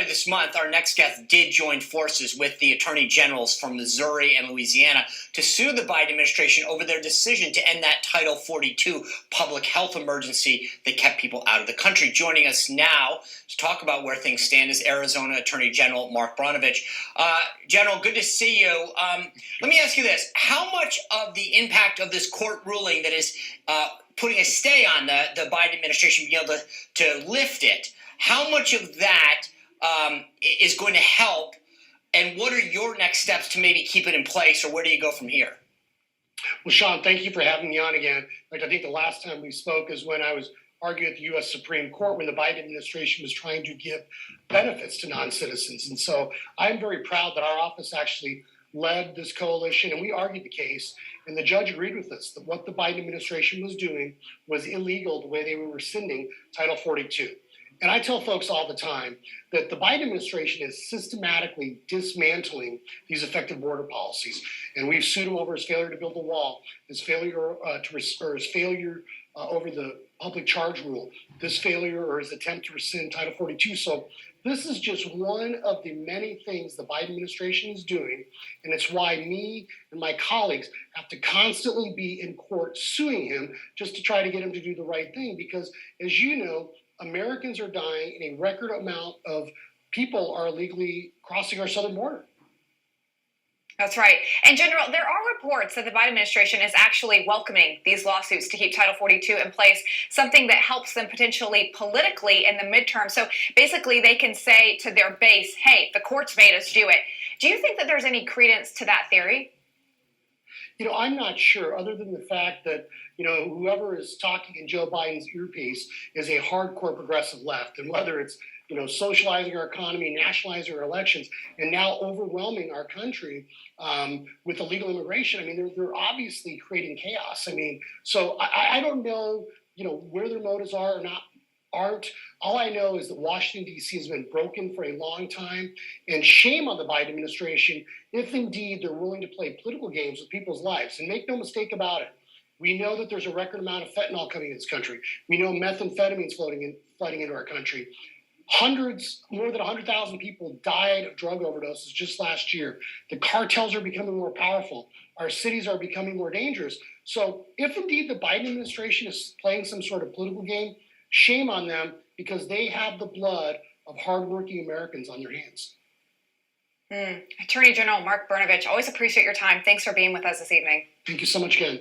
earlier this month, our next guest did join forces with the attorney generals from Missouri and Louisiana to sue the Biden administration over their decision to end that Title 42 public health emergency that kept people out of the country. Joining us now to talk about where things stand is Arizona Attorney General Mark Brnovich. General, good to see you. Let me ask you this. How much of the impact of this court ruling that is putting a stay on the Biden administration being able to lift it, how much of that is going to help, and what are your next steps to maybe keep it in place, or where do you go from here? Well, Sean, thank you for having me on again. I think the last time we spoke is when I was arguing at the U.S. Supreme Court when the Biden administration was trying to give benefits to non-citizens. And so I'm very proud that our office actually led this coalition, and we argued the case, and the judge agreed with us that what the Biden administration was doing was illegal the way they were rescinding Title 42. And I tell folks all the time that the Biden administration is systematically dismantling these effective border policies. And we've sued him over his failure to build a wall, his failure over the public charge rule, this failure or his attempt to rescind Title 42. So this is just one of the many things the Biden administration is doing. And it's why me and my colleagues have to constantly be in court suing him just to try to get him to do the right thing. Because as you know, Americans are dying and a record amount of people are illegally crossing our southern border. That's right. And General, there are reports that the Biden administration is actually welcoming these lawsuits to keep Title 42 in place, something that helps them potentially politically in the midterm. So basically they can say to their base, hey, the courts made us do it. Do you think that there's any credence to that theory? You know, I'm not sure, other than the fact that, you know, whoever is talking in Joe Biden's earpiece is a hardcore progressive left. And whether it's, you know, socializing our economy, nationalizing our elections, and now overwhelming our country with illegal immigration, I mean, they're obviously creating chaos. I mean, so I don't know, you know, where their motives are or not. All I know is that Washington, D.C. has been broken for a long time, and shame on the Biden administration if indeed they're willing to play political games with people's lives. And make no mistake about it, we know that there's a record amount of fentanyl coming in this country. We know methamphetamines flooding into our country. More than 100,000 people died of drug overdoses just last year. The cartels are becoming more powerful. Our cities are becoming more dangerous. So if indeed the Biden administration is playing some sort of political game, shame on them, because they have the blood of hardworking Americans on their hands. Attorney General Mark Brnovich, always appreciate your time. Thanks for being with us this evening. Thank you so much, Ken.